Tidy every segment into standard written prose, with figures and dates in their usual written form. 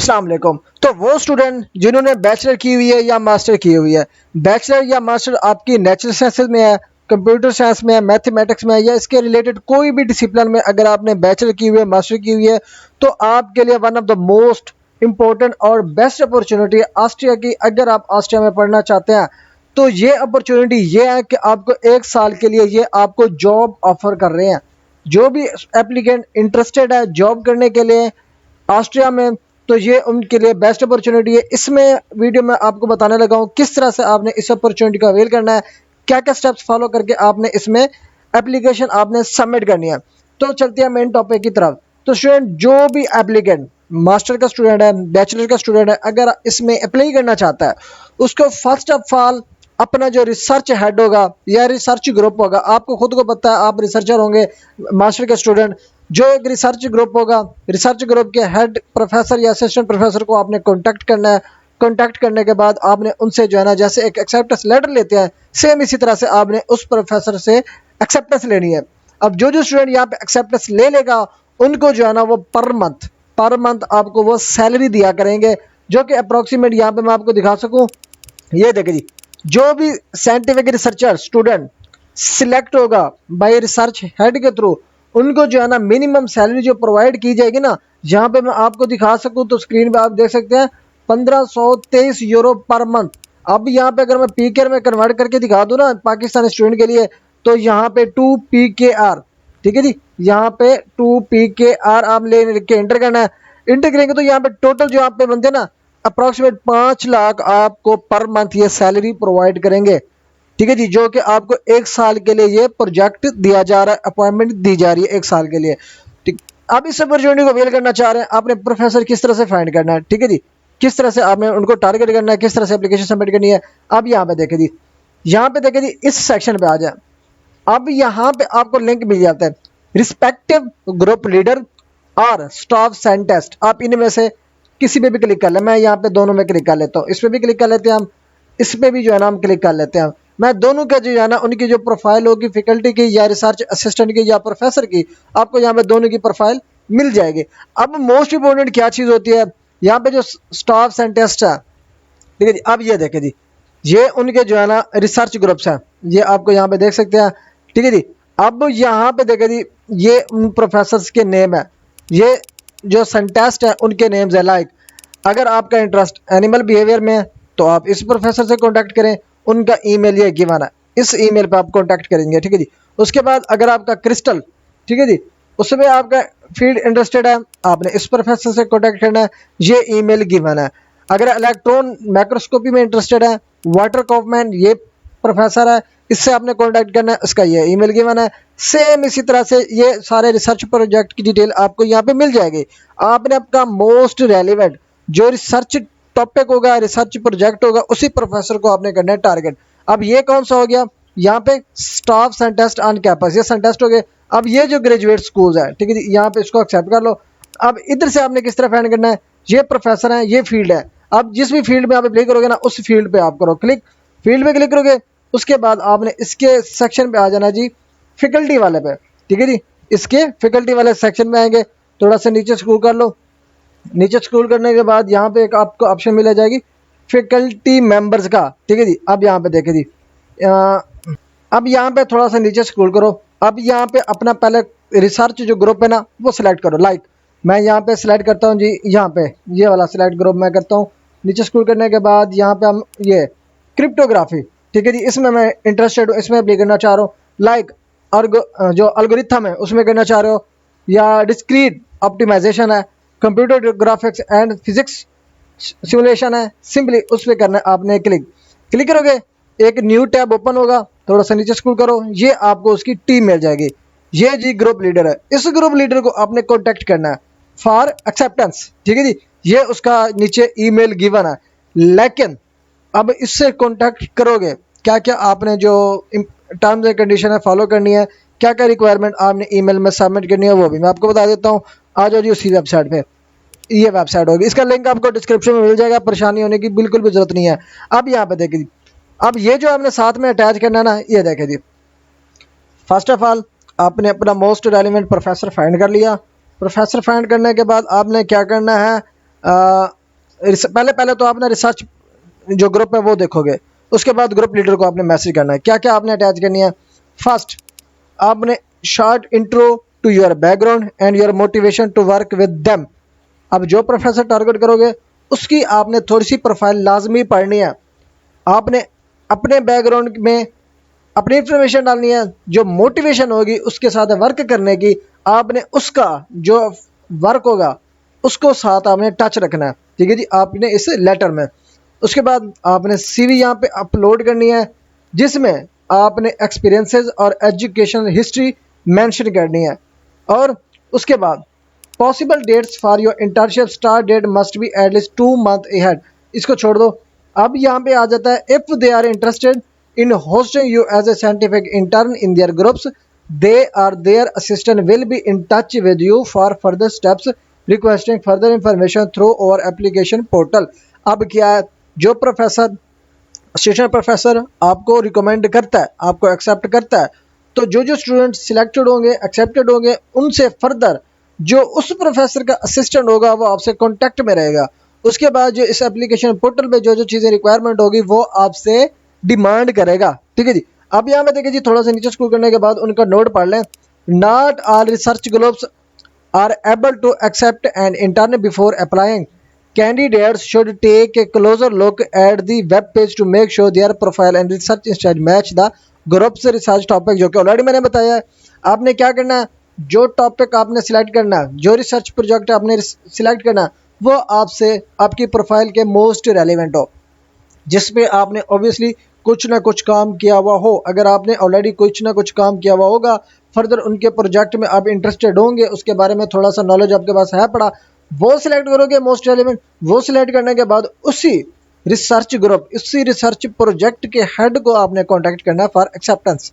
अस्सलाम वालेकुम। तो वो स्टूडेंट जिन्होंने बैचलर की हुई है या मास्टर की हुई है, बैचलर या मास्टर आपकी नेचुरल साइंसेज में है, कंप्यूटर साइंस में है, मैथमेटिक्स में है या इसके रिलेटेड कोई भी डिसिप्लिन में अगर आपने बैचलर की हुई है, मास्टर की हुई है, तो आपके लिए one of the most important और बेस्ट अपॉर्चुनिटी है ऑस्ट्रिया की। अगर आप ऑस्ट्रिया में पढ़ना चाहते हैं तो ये अपॉर्चुनिटी ये है कि आपको 1 साल के लिए ये आपको जॉब ऑफर कर रहे हैं। जो भी एप्लीकेंट इंटरेस्टेड है जॉब करने के लिए ऑस्ट्रिया में, तो ये उनके लिए बेस्ट अपॉर्चुनिटी है। इसमें वीडियो में आपको बताने लगा हूँ किस तरह से आपने इस अपॉर्चुनिटी का अवेल करना है, क्या क्या स्टेप्स फॉलो करके आपने इसमें एप्लीकेशन आपने सबमिट करनी है। तो चलते हैं मेन टॉपिक की तरफ। तो स्टूडेंट जो भी एप्लीकेंट मास्टर का स्टूडेंट है, बैचलर का स्टूडेंट है, अगर इसमें अप्लाई करना चाहता है उसको फर्स्ट ऑफ ऑल अपना जो रिसर्च हेड होगा या रिसर्च ग्रुप होगा, आपको खुद को पता है आप रिसर्चर होंगे मास्टर के स्टूडेंट, जो एक रिसर्च ग्रुप होगा, रिसर्च ग्रुप के हेड प्रोफेसर या असिस्टेंट प्रोफेसर को आपने कांटेक्ट करना है। कांटेक्ट करने के बाद आपने उनसे जो है ना, जैसे एक एक्सेप्टेंस लेटर लेते हैं, सेम इसी तरह से आपने उस प्रोफेसर से एक्सेप्टेंस लेनी है। अब जो जो स्टूडेंट यहाँ पे एक्सेप्टेंस ले लेगा उनको जो है ना वो पर मंथ आपको वो सैलरी दिया करेंगे, जो कि अप्रोक्सीमेट यहाँ पे मैं आपको दिखा सकूँ। ये देखिए जी, जो भी साइंटिफिक रिसर्चर स्टूडेंट सिलेक्ट होगा बाय रिसर्च हेड के थ्रू, उनको जो है ना मिनिमम सैलरी जो प्रोवाइड की जाएगी ना, जहाँ पे मैं आपको दिखा सकूँ तो स्क्रीन पे आप देख सकते हैं 1523 यूरो पर मंथ। अब यहाँ पे अगर मैं पीके में कन्वर्ट करके दिखा दूँ ना पाकिस्तानी स्टूडेंट के लिए, तो यहाँ पे 2 PKR, ठीक है जी, यहाँ पे 2 PKR आप ले के इंटर करना है। इंटर करेंगे तो यहाँ पे टोटल जो आप पे बनते हैं ना अप्रोक्सीमेट 5 लाख आपको पर मंथ ये सैलरी प्रोवाइड करेंगे, ठीक है जी, जो कि आपको 1 साल के लिए ये प्रोजेक्ट दिया जा रहा है, अपॉइंटमेंट दी जा रही है 1 साल के लिए। ठीक, अब इस अपॉर्चुनिटी को अवेल करना चाह रहे हैं, आपने प्रोफेसर किस तरह से फाइंड करना है, ठीक है जी, किस तरह से आपने उनको टारगेट करना है, किस तरह से एप्लीकेशन सबमिट करनी है। अब यहाँ पे देखे जी, यहाँ पे देखे जी, इस सेक्शन पे आ जाए। अब यहाँ पे आपको लिंक मिल जाता है रिस्पेक्टिव ग्रुप लीडर और स्टाफ साइंटिस्ट, आप इनमें से किसी पे भी क्लिक कर ले। मैं यहाँ पे दोनों में क्लिक कर लेता हूँ, इस पे भी क्लिक कर लेते हैं हम, इस पे भी जो है ना हम क्लिक कर लेते हैं। मैं दोनों का जो है ना उनकी जो प्रोफाइल होगी फैकल्टी की या रिसर्च असिस्टेंट की या प्रोफेसर की, आपको यहाँ पे दोनों की प्रोफाइल मिल जाएगी। अब मोस्ट इंपोर्टेंट क्या चीज़ होती है, यहाँ पे जो स्टाफ साइंटिस्ट है, ठीक है जी, अब ये देखे जी, ये उनके जो है ना रिसर्च ग्रुप्स हैं, ये आपको यहाँ पे देख सकते हैं, ठीक है जी। अब यहाँ पे देखे जी, ये उन प्रोफेसर्स के नेम है, ये जो साइंटिस्ट है उनके नेम्स है। लाइक अगर आपका इंटरेस्ट एनिमल बिहेवियर में है तो आप इस प्रोफेसर से कांटेक्ट करें, उनका ईमेल ये गिवन है, इस ईमेल पे आप कांटेक्ट करेंगे, ठीक है जी। उसके बाद अगर आपका क्रिस्टल, ठीक है जी, उसमें आपका फील्ड इंटरेस्टेड है, आपने इस प्रोफेसर से कांटेक्ट करना है, ये ईमेल गिवन है। अगर इलेक्ट्रॉन माइक्रोस्कोपी में इंटरेस्टेड है, वाटर कॉफमैन ये प्रोफेसर है, इससे आपने कांटेक्ट करना है, उसका ये ईमेल गिवन है। सेम इसी तरह से ये सारे रिसर्च प्रोजेक्ट की डिटेल आपको यहाँ पे मिल जाएगी। आपने आपका मोस्ट रेलिवेंट जो रिसर्च टॉपिक होगा, रिसर्च प्रोजेक्ट होगा, उसी प्रोफेसर को आपने करना है टारगेट। अब ये कौन सा हो गया, यहाँ पे स्टाफ साइंटिस्ट ऑन कैंपस, ये साइंटिस्ट हो गए। अब ये जो ग्रेजुएट स्कूल है, ठीक है जी, यहाँ पे इसको एक्सेप्ट कर लो। अब इधर से आपने किस तरह फाइंड करना है, ये प्रोफेसर है, ये फील्ड है। अब जिस भी फील्ड में आप अप्लाई करोगे ना, उस फील्ड पे आप करो क्लिक, फील्ड पे क्लिक करोगे, उसके बाद आपने इसके सेक्शन पे आ जाना जी, फैकल्टी वाले पे, ठीक है जी। इसके फैकल्टी वाले सेक्शन में आएंगे, थोड़ा सा नीचे स्क्रॉल कर लो। नीचे स्क्रॉल करने के बाद यहाँ पे एक आपको ऑप्शन मिल जाएगी फैकल्टी मेंबर्स का, ठीक है जी। अब यहाँ पे देखे जी, अब यहाँ पे थोड़ा सा नीचे स्क्रॉल करो। अब यहाँ पे अपना पहले रिसर्च जो ग्रुप है ना वो सिलेक्ट करो। लाइक मैं यहाँ पे सिलेक्ट करता हूँ जी, यहाँ पे ये वाला सिलेक्ट ग्रुप मैं करता हूँ। नीचे स्क्रॉल करने के बाद यहाँ पे हम ये क्रिप्टोग्राफी, ठीक है जी, इसमें मैं इंटरेस्टेड हूँ, इसमें भी करना चाह रहा हूँ। लाइक जो एल्गोरिथम है उसमें करना चाह रहे हो, या डिस्क्रीट ऑप्टिमाइजेशन है, computer graphics and physics simulation है, सिंपली उस पर करना है आपने क्लिक। क्लिक करोगे एक न्यू टैब ओपन होगा, थोड़ा सा नीचे स्क्रॉल करो, ये आपको उसकी टीम मिल जाएगी। ये जी ग्रुप लीडर है, इस ग्रुप लीडर को आपने कांटेक्ट करना है फॉर एक्सेप्टेंस, ठीक है जी। ये उसका नीचे ईमेल गिवन है, लेकिन अब इससे कांटेक्ट करोगे क्या क्या आपने जो टर्म्स एंड कंडीशन है फॉलो करनी है, क्या क्या रिक्वायरमेंट आपने ईमेल में सबमिट करनी है, वो भी मैं आपको बता देता हूँ। आ जाओ जी उसी वेबसाइट पे, ये वेबसाइट होगी, इसका लिंक आपको डिस्क्रिप्शन में मिल जाएगा, परेशानी होने की बिल्कुल भी जरूरत नहीं है। अब यहाँ पे देखिए, अब ये जो आपने साथ में अटैच करना है ना, ये देखे जी, फर्स्ट ऑफ ऑल आपने अपना मोस्ट रेलिवेंट प्रोफेसर फाइंड कर लिया। प्रोफेसर फाइंड करने के बाद आपने क्या करना है, पहले पहले तो आपने रिसर्च जो ग्रुप है वो देखोगे, उसके बाद ग्रुप लीडर को आपने मैसेज करना है। क्या क्या आपने अटैच करनी है? फर्स्ट, आपने short intro to your background and your motivation to work with them. अब जो प्रोफेसर टारगेट करोगे उसकी आपने थोड़ी सी प्रोफाइल लाजमी पढ़नी है। आपने अपने बैकग्राउंड में अपनी इंफॉर्मेशन डालनी है, जो मोटिवेशन होगी उसके साथ वर्क करने की, आपने उसका जो वर्क होगा उसको साथ आपने टच रखना है। ठीक है जी, आपने इस लेटर में। उसके बाद आपने सीवी यहाँ पे अपलोड करनी है, जिसमें आपने एक्सपीरियंसेस और एजुकेशन हिस्ट्री मेंशन करनी है। और उसके बाद possible dates for your internship, start date must be at least 2 month ahead. इसको छोड़ दो। अब यहाँ पे आ जाता है, if they are interested in hosting you as a scientific intern in their groups, they or their assistant will be in touch with you for further steps, requesting further information through our application portal। अब क्या है, जो professor assistant professor आपको recommend करता है, आपको accept करता है, तो जो जो स्टूडेंट सिलेक्टेड होंगे, एक्सेप्टेड होंगे, उनसे फर्दर जो उस प्रोफेसर का असिस्टेंट होगा वो आपसे कांटेक्ट में रहेगा। उसके बाद जो इस एप्लीकेशन पोर्टल पे जो जो चीज़ें रिक्वायरमेंट होगी वो आपसे डिमांड करेगा। ठीक है जी। अब यहाँ पे देखिए जी, थोड़ा सा नीचे स्क्रॉल करने के बाद उनका नोट पढ़ लें। Not all research groups are able to accept an intern before applying. Candidates should take a closer look at the web page to make sure their profile and research instead match the group's research topic, जो कि already मैंने बताया है। आपने क्या करना है, जो टॉपिक आपने सिलेक्ट करना है, जो रिसर्च प्रोजेक्ट आपने सिलेक्ट करना है, वो आपसे आपकी प्रोफाइल के मोस्ट रेलिवेंट हो, जिसमें आपने ऑब्वियसली कुछ ना कुछ काम किया हुआ हो। अगर आपने ऑलरेडी कुछ ना कुछ काम किया हुआ होगा, फर्दर उनके प्रोजेक्ट में आप इंटरेस्टेड होंगे, उसके बारे में थोड़ा सा नॉलेज आपके पास है पड़ा, वो सिलेक्ट करोगे मोस्ट रेलिवेंट। वो सिलेक्ट करने के बाद उसी रिसर्च ग्रुप, उसी रिसर्च प्रोजेक्ट के हेड को आपने कॉन्टैक्ट करना है फॉर एक्सेप्टेंस।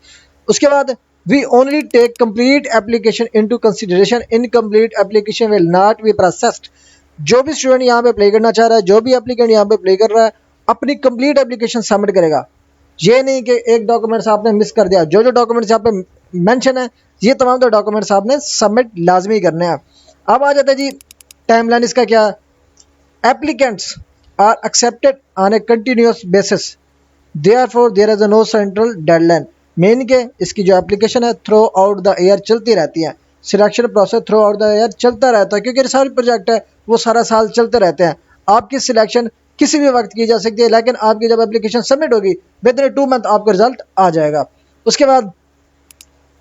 उसके बाद we only take complete application into consideration, incomplete application will not be processed. जो भी स्टूडेंट यहाँ पे अप्लाई करना चाह रहा है, जो भी एप्लीकेंट यहाँ पे अप्लाई कर रहा है, अपनी कंप्लीट एप्लीकेशन सबमिट करेगा। ये नहीं कि एक डॉक्यूमेंट्स आपने मिस कर दिया। जो जो डॉक्यूमेंट्स यहाँ पे मेंशन है, ये तमाम तो डॉक्यूमेंट्स आपने सबमिट लाजमी करने हैं। अब आ जाता है जी टाइमलाइन इसका क्या है। Applicants are accepted on a continuous basis, therefore there is no central deadline. मेन के इसकी जो एप्लीकेशन है थ्रू आउट द ईयर चलती रहती है। Selection process through out the year चलता रहता है, क्योंकि रिसर्च प्रोजेक्ट है वो सारा साल चलते रहते हैं। आपकी सिलेक्शन किसी भी वक्त की जा सकती है, लेकिन आपकी जब एप्लीकेशन सबमिट होगी विद इन 2 मंथ आपका रिजल्ट आ जाएगा। उसके बाद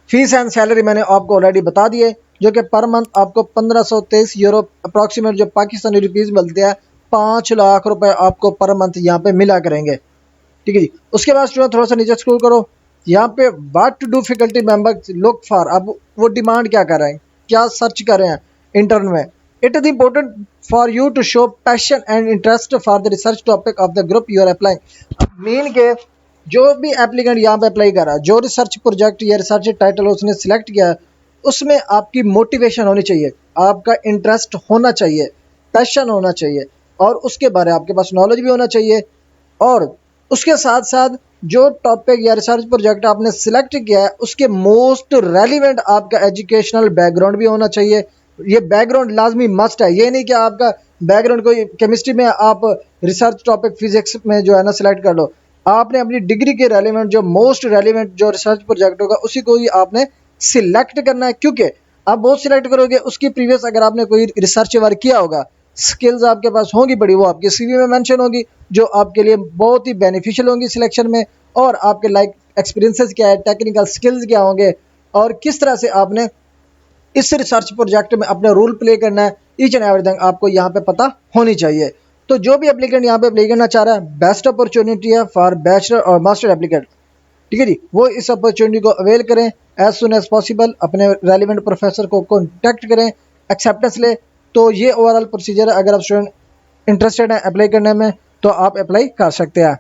फीस एंड सैलरी मैंने आपको ऑलरेडी बता दी है, जो कि पर मंथ आपको 1523 यूरो अप्रॉक्सीमेट जो पाकिस्तानी रुपीज़ मिलते हैं, 5 लाख रुपए आपको पर मंथ यहाँ पे मिला करेंगे। ठीक है जी। उसके बाद स्टूडेंट थोड़ा सा नीचे स्क्रॉल करो, यहाँ पे what to do faculty member look for. अब वो डिमांड क्या कर रहे हैं, क्या सर्च कर रहे हैं इंटर्न में। It is important for you to show passion and interest for the research topic of the group you are applying. मेन के जो भी एप्लीकेंट यहाँ पे अप्लाई कर रहा है, जो रिसर्च प्रोजेक्ट या रिसर्च टाइटल उसने सिलेक्ट किया है, उसमें आपकी मोटिवेशन होनी चाहिए, आपका इंटरेस्ट होना चाहिए, पैशन होना चाहिए, और उसके बारे में आपके पास नॉलेज भी होना चाहिए। और उसके साथ साथ जो टॉपिक या रिसर्च प्रोजेक्ट आपने सिलेक्ट किया है उसके मोस्ट रेलिवेंट आपका एजुकेशनल बैकग्राउंड भी होना चाहिए। ये बैकग्राउंड लाजमी मस्ट है। ये नहीं कि आपका बैकग्राउंड कोई केमिस्ट्री में आप रिसर्च टॉपिक फिजिक्स में जो है ना सिलेक्ट कर लो। आपने अपनी डिग्री के रेलिवेंट जो मोस्ट रेलिवेंट जो रिसर्च प्रोजेक्ट होगा उसी को ही आपने सिलेक्ट करना है, क्योंकि आप बहुत सिलेक्ट करोगे उसकी प्रीवियस अगर आपने कोई रिसर्च वर्क किया होगा, स्किल्स आपके पास होंगी बड़ी, वो आपके सीवी में मेंशन होगी, जो आपके लिए बहुत ही बेनिफिशियल होंगी सिलेक्शन में। और आपके लाइक एक्सपीरियंसेस क्या है, टेक्निकल स्किल्स क्या होंगे, और किस तरह से आपने इस रिसर्च प्रोजेक्ट में अपना रोल प्ले करना है, ईच एंड एवरीथिंग आपको यहाँ पे पता होनी चाहिए। तो जो भी एप्लीकेंट यहाँ पे अप्लाई करना चाह रहा है, बेस्ट अपॉर्चुनिटी है फॉर बैचलर और मास्टर एप्लीकेंट। ठीक है जी, वो इस अपॉर्चुनिटी को अवेल करें, एज सुन एज पॉसिबल अपने रेलिवेंट प्रोफेसर को कॉन्टैक्ट करें, एक्सेप्टेंस ले। तो ये ओवरऑल प्रोसीजर है। अगर आप स्टूडेंट इंटरेस्टेड हैं अप्लाई करने में तो आप अप्लाई कर सकते हैं।